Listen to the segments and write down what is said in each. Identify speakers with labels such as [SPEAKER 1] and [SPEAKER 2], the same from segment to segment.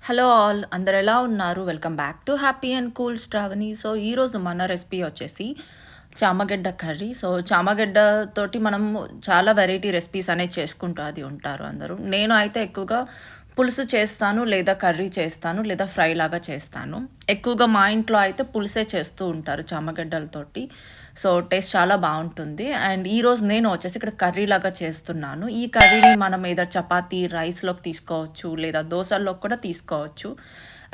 [SPEAKER 1] Hello all అందరు ఎలా ఉన్నారు? Welcome back to happy and cool Sravani. So, ఈరోజు మన రెసిపీ వచ్చేసి చామగడ్డ కర్రీ. సో, చామగడ్డ తోటి మనం చాలా వెరైటీ రెసిపీస్ అనేది చేసుకుంటూ అది ఉంటారు అందరూ. నేను అయితే ఎక్కువగా పులుసు చేస్తాను, లేదా కర్రీ చేస్తాను, లేదా ఫ్రై లాగా చేస్తాను. ఎక్కువగా మా ఇంట్లో అయితే పులుసే చేస్తూ ఉంటారు చామగడ్డలతోటి. సో, టేస్ట్ చాలా బావుంటుంది. అండ్ ఈరోజు నేను వచ్చేసి ఇక్కడ కర్రీ లాగా చేస్తున్నాను. ఈ కర్రీని మనం ఏదో చపాతీ, రైస్‌లోకి తీసుకోవచ్చు, లేదా దోసల్లోకి కూడా తీసుకోవచ్చు.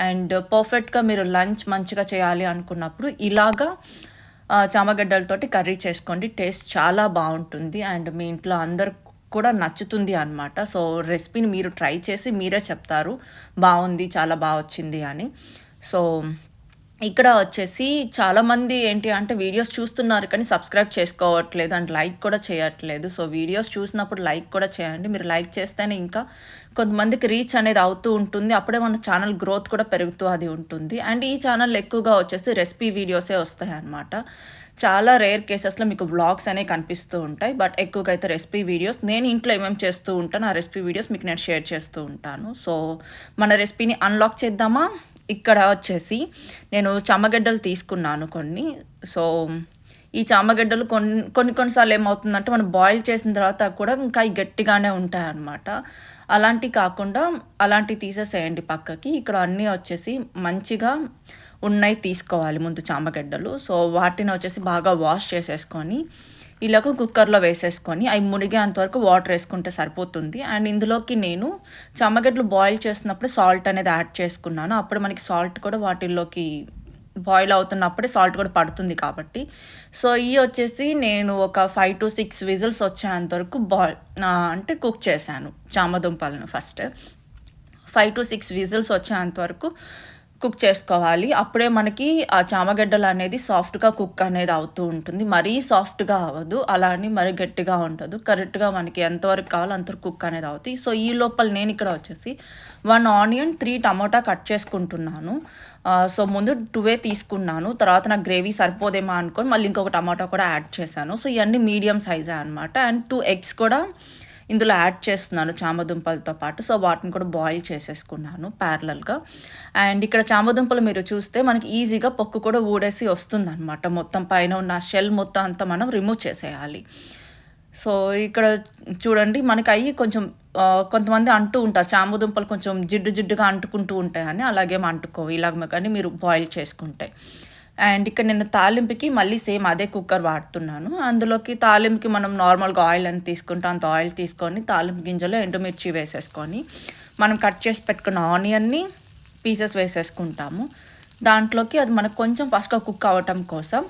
[SPEAKER 1] అండ్ పర్ఫెక్ట్‌గా మీరు లంచ్ మంచిగా చేయాలి అనుకున్నప్పుడు ఇలాగా చామగడ్డలతోటి కర్రీ చేసుకోండి. టేస్ట్ చాలా బావుంటుంది. అండ్ మీ ఇంట్లో అందరికి కూడా నచ్చుతుంది అనమాట. సో, రెసిపీని మీరు ట్రై చేసి మీరే చెప్తారు. బావుంది, చాలా బా వచ్చింది అని. సో, ఇక్కడ వచ్చేసి చాలామంది ఏంటి అంటే వీడియోస్ చూస్తున్నారు కానీ సబ్స్క్రైబ్ చేసుకోవట్లేదు అండ్ లైక్ కూడా చేయట్లేదు. సో, వీడియోస్ చూసినప్పుడు లైక్ కూడా చేయండి. మీరు లైక్ చేస్తేనే ఇంకా కొంతమందికి రీచ్ అనేది అవుతూ ఉంటుంది. అప్పుడే మన ఛానల్ గ్రోత్ కూడా పెరుగుతూ అది ఉంటుంది. అండ్ ఈ ఛానల్ ఎక్కువగా వచ్చేసి రెసిపీ వీడియోసే వస్తాయన్నమాట. చాలా రేర్ కేసెస్‌లో మీకు వ్లాగ్స్ అనేవి కనిపిస్తూ ఉంటాయి. బట్ ఎక్కువగా అయితే రెసిపీ వీడియోస్ నేను ఇంట్లో ఏమేమి చేస్తూ ఉంటానో ఆ రెసిపీ వీడియోస్ మీకు నేను షేర్ చేస్తూ ఉంటాను. సో, మన రెసిపీని అన్లాక్ చేద్దామా? ఇక్కడ వచ్చేసి నేను చామగడ్డలు తీసుకున్నాను కొన్ని. సో, ఈ చామగడ్డలు కొన్ని సార్లు ఏమవుతుందంటే మనం బాయిల్ చేసిన తర్వాత కూడా ఇంకా అయి గట్టిగానే ఉంటాయన్నమాట. అలాంటివి కాకుండా అలాంటివి తీసేసేయండి పక్కకి. ఇక్కడ అన్నీ వచ్చేసి మంచిగా ఉన్నయి తీసుకోవాలి ముందు చామగడ్డలు. సో, వాటిని వచ్చేసి బాగా వాష్ చేసేసుకొని ఇలాగ కుక్కర్‌లో వేసేసుకొని అయి మునిగేంత వరకు వాటర్ ఏసుకుంటే సరిపోతుంది. అండ్ ఇందులోకి నేను చామగడ్డలు బాయిల్ చేస్తున్నప్పుడు సాల్ట్ అనేది యాడ్ చేసుకున్నాను. అప్పుడు మనకి సాల్ట్ కూడా వాటిల్లోకి బాయిల్ అవుతున్నప్పుడే సాల్ట్ కూడా పడుతుంది కాబట్టి. సో, ఇయి వచ్చేసి నేను ఒక 5-6 విజిల్స్ వచ్చేంత వరకు అంటే కుక్ చేశాను చామదుంపలను ఫస్ట్. 5-6 విజిల్స్ వచ్చేంత వరకు కుక్ చేసుకోవాలి. అప్పుడే మనకి ఆ చామగడ్డలనేది సాఫ్ట్‌గా కుక్ అనేది అవుతూ ఉంటుంది. మరీ సాఫ్ట్‌గా అవ్వదు. అలా అని మరీ గట్టిగా ఉండదు. కరెక్ట్‌గా మనకి ఎంతవరకు కావాలో అంతవరకు కుక్ అనేది అవుతాయి. సో, ఈ లోపల నేనిక్కడ వచ్చేసి 1 ఆనియన్, 3 టమోటా కట్ చేసుకుంటున్నాను. సో, ముందు 2 తీసుకున్నాను. తర్వాత నాకు గ్రేవీ సరిపోదేమో అనుకోని మళ్ళీ ఇంకొక టమాటా కూడా యాడ్ చేశాను. సో, ఇయన్నీ మీడియం సైజే అనమాట. అండ్ 2 ఎగ్స్ కూడా ఇందులో యాడ్ చేస్తున్నాను చామదుంపలతో పాటు. సో, వాటిని కూడా బాయిల్ చేసేసుకున్నాను ప్యారలల్‌గా. అండ్ ఇక్కడ చామదుంపలు మీరు చూస్తే మనకి ఈజీగా పొక్కు కూడా ఊడేసి వస్తుందనమాట. మొత్తం పైన ఉన్న షెల్ మొత్తం అంతా మనం రిమూవ్ చేసేయాలి. సో, ఇక్కడ చూడండి మనకయి కొంచెం కొంతమంది అంటూ ఉంటారు చామదుంపలు కొంచెం జిడ్డు జిడ్డుగా అంటుకుంటూ ఉంటాయని. అలాగేమి అంటుకోవు ఇలాగ కానీ మీరు బాయిల్ చేసుకుంటే. అండ్ ఇక్కడ నేను తాలింపుకి మళ్ళీ సేమ్ అదే కుక్కర్ వాడుతున్నాను. అందులోకి తాలింపుకి మనం నార్మల్‌గా ఆయిల్ ఎంత తీసుకుంటాం అంత ఆయిల్ తీసుకొని తాలింపు గింజలో ఎండుమిర్చి వేసేసుకొని, మనం కట్ చేసి పెట్టుకున్న ఆనియన్‌ని పీసెస్ వేసేసుకుంటాము. దాంట్లోకి అది మనకు కొంచెం ఫాస్ట్‌గా కుక్ అవ్వటం కోసం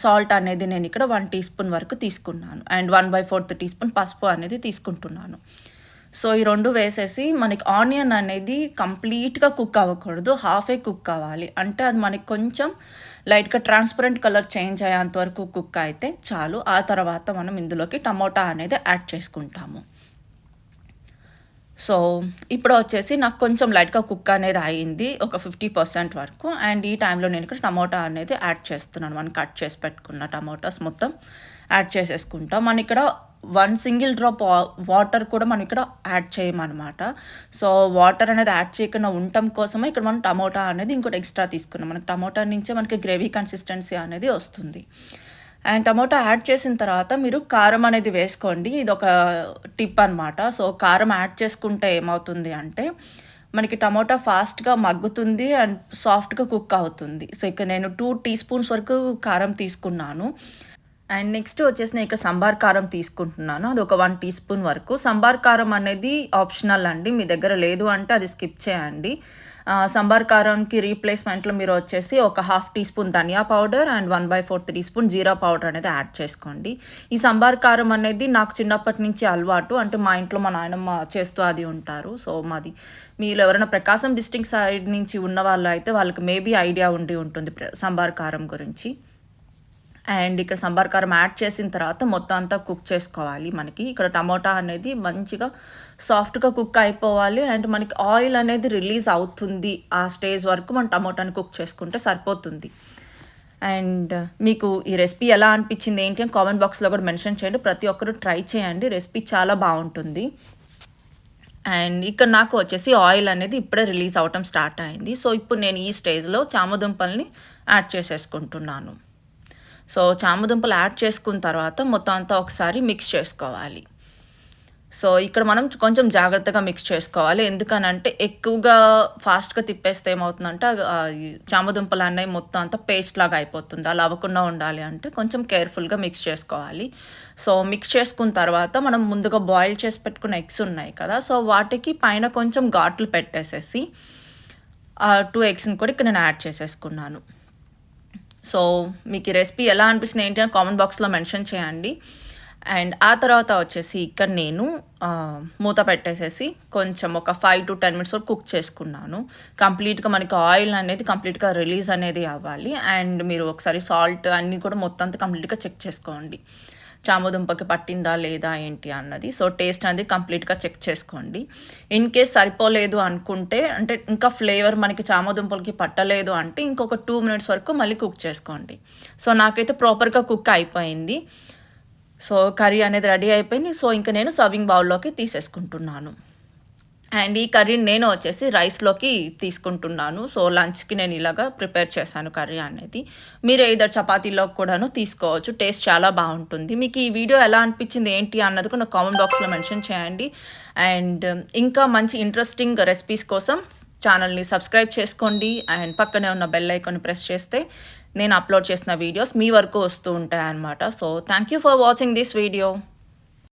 [SPEAKER 1] సాల్ట్ అనేది నేను ఇక్కడ 1 టీ స్పూన్ వరకు తీసుకున్నాను. అండ్ 1/4 టీ స్పూన్ పసుపు అనేది తీసుకుంటున్నాను. సో, ఈ 2 వేసేసి మనకి ఆనియన్ అనేది కంప్లీట్‌గా కుక్ అవ్వకూడదు. హాఫే కుక్ అవ్వాలి. అంటే అది మనకి కొంచెం లైట్‌గా ట్రాన్స్‌పరెంట్ కలర్ చేంజ్ అయ్యేంత వరకు కుక్ అయితే చాలు. ఆ తర్వాత మనం ఇందులోకి టమోటా అనేది యాడ్ చేసుకుంటాము. సో, ఇప్పుడు వచ్చేసి నాకు కొంచెం లైట్‌గా కుక్ అనేది అయింది. ఒక 50% వరకు. అండ్ ఈ టైంలో నేను ఇక్కడ టమోటా అనేది యాడ్ చేస్తున్నాను. మనం కట్ చేసి పెట్టుకున్న టమోటాస్ మొత్తం యాడ్ చేసేసుకుంటాం. మనం ఇక్కడ 1 సింగిల్ డ్రాప్ వాటర్ కూడా మనం ఇక్కడ యాడ్ చేయమనమాట. సో, వాటర్ అనేది యాడ్ చేయకుండా ఉండటం కోసమే ఇక్కడ మనం టమోటా అనేది ఇంకోటి ఎక్స్‌ట్రా తీసుకున్నాం. మనకి టమోటా నుంచే మనకి గ్రేవీ కన్సిస్టెన్సీ అనేది వస్తుంది. అండ్ టమోటా యాడ్ చేసిన తర్వాత మీరు కారం అనేది వేసుకోండి. ఇదొక టిప్ అనమాట. సో, కారం యాడ్ చేసుకుంటే ఏమవుతుంది అంటే, మనకి టమోటా ఫాస్ట్‌గా మగ్గుతుంది అండ్ సాఫ్ట్‌గా కుక్ అవుతుంది. సో, ఇక నేను 2 టీ స్పూన్స్ వరకు కారం తీసుకున్నాను. అండ్ నెక్స్ట్ వచ్చేసి నేను ఇక్కడ సంబార్ కారం తీసుకుంటున్నాను. అదొక 1 టీ స్పూన్ వరకు. సంబార్ కారం అనేది ఆప్షనల్ అండి. మీ దగ్గర లేదు అంటే అది స్కిప్ చేయండి. సంబార్ కారంకి రీప్లేస్‌మెంట్‌లో మీరు వచ్చేసి ఒక హాఫ్ టీ స్పూన్ ధనియా పౌడర్ అండ్ 1/4 టీ స్పూన్ జీరా పౌడర్ అనేది యాడ్ చేసుకోండి. ఈ సంబార్ కారం అనేది నాకు చిన్నప్పటి నుంచి అలవాటు. అంటే మా ఇంట్లో మా నాయనమ్మ చేస్తూ అది ఉంటారు. సో, మీలో ఎవరైనా ప్రకాశం డిస్ట్రిక్ట్ సైడ్ నుంచి ఉన్నవాళ్ళు అయితే వాళ్ళకి మేబీ ఐడియా ఉండి ఉంటుంది సంబార్ కారం గురించి. అండ్ ఇక్కడ సంబార్ కారం యాడ్ చేసిన తర్వాత మొత్తం అంతా కుక్ చేసుకోవాలి మనకి. ఇక్కడ టమోటా అనేది మంచిగా సాఫ్ట్‌గా కుక్ అయిపోవాలి. అండ్ మనకి ఆయిల్ అనేది రిలీజ్ అవుతుంది. ఆ స్టేజ్ వరకు మనం టమోటాని కుక్ చేసుకుంటే సరిపోతుంది. అండ్ మీకు ఈ రెసిపీ ఎలా అనిపించింది ఏంటి అని కామెంట్ బాక్స్‌లో కూడా మెన్షన్ చేయండి. ప్రతి ఒక్కరు ట్రై చేయండి. రెసిపీ చాలా బావుంటుంది. అండ్ ఇక్కడ నాకు వచ్చేసి ఆయిల్ అనేది ఇప్పుడే రిలీజ్ అవ్వటం స్టార్ట్ అయింది. సో, ఇప్పుడు నేను ఈ స్టేజ్‌లో చామదుంపల్ని యాడ్ చేసేసుకుంటున్నాను. సో, చామదుంపలు యాడ్ చేసుకున్న తర్వాత మొత్తం అంతా ఒకసారి మిక్స్ చేసుకోవాలి. సో, ఇక్కడ మనం కొంచెం జాగ్రత్తగా మిక్స్ చేసుకోవాలి. ఎందుకనంటే ఎక్కువగా ఫాస్ట్‌గా తిప్పేస్తే ఏమవుతుందంటే ఈ చామదుంపలనేవి మొత్తం అంతా పేస్ట్ లాగా అయిపోతుంది. అలా అవ్వకుండా ఉండాలి అంటే కొంచెం కేర్‌ఫుల్‌గా మిక్స్ చేసుకోవాలి. సో, మిక్స్ చేసుకున్న తర్వాత మనం ముందుగా బాయిల్ చేసి పెట్టుకున్న ఎగ్స్ ఉన్నాయి కదా! సో, వాటికి పైన కొంచెం ఘాట్లు పెట్టేసేసి 2 ఎగ్స్‌ని కూడా ఇక్కడ నేను యాడ్ చేసేసుకున్నాను. సో, మీకు ఈ రెసిపీ ఎలా అనిపించింది ఏంటి అని కామెంట్ బాక్స్‌లో మెన్షన్ చేయండి. అండ్ ఆ తర్వాత వచ్చేసి ఇక్కడ నేను మూత పెట్టేసేసి కొంచెం ఒక 5-10 మినిట్స్ వరకు కుక్ చేసుకున్నాను. కంప్లీట్‌గా మనకి ఆయిల్ అనేది కంప్లీట్‌గా రిలీజ్ అనేది అవ్వాలి. అండ్ మీరు ఒకసారి సాల్ట్ అన్నీ కూడా మొత్తం అంతా కంప్లీట్‌గా చెక్ చేసుకోండి. చామదుంపకి పట్టిందా లేదా ఏంటి అన్నది. సో, టేస్ట్ అనేది కంప్లీట్‌గా చెక్ చేసుకోండి. ఇన్ కేస్ సరిపోలేదు అనుకుంటే అంటే ఇంకా ఫ్లేవర్ మనకి చామదుంపలకి పట్టలేదు అంటే ఇంకొక 2 మినిట్స్ వరకు మళ్ళీ కుక్ చేసుకోండి. సో, నాకైతే ప్రాపర్‌గా కుక్ అయిపోయింది. సో, కర్రీ అనేది రెడీ అయిపోయింది. సో, ఇంక నేను సర్వింగ్ బౌల్‌లోకి తీసేసుకుంటున్నాను. అండ్ ఈ కర్రీని నేను వచ్చేసి రైస్‌లోకి తీసుకుంటున్నాను. సో, లంచ్‌కి నేను ఇలాగా ప్రిపేర్ చేశాను కర్రీ అనేది. మీరు ఎయిదర్ చపాతీలోకి కూడాను తీసుకోవచ్చు. టేస్ట్ చాలా బావుంటుంది. మీకు ఈ వీడియో ఎలా అనిపించింది ఏంటి అన్నది కూడా నాకు కామెంట్ బాక్స్‌లో మెన్షన్ చేయండి. అండ్ ఇంకా మంచి ఇంట్రెస్టింగ్ రెసిపీస్ కోసం ఛానల్‌ని సబ్స్క్రైబ్ చేసుకోండి. అండ్ పక్కనే ఉన్న బెల్ ఐకాన్‌ని ప్రెస్ చేస్తే నేను అప్‌లోడ్ చేసిన వీడియోస్ మీ వరకు వస్తూ ఉంటాయన్నమాట. So, thank you for watching this video.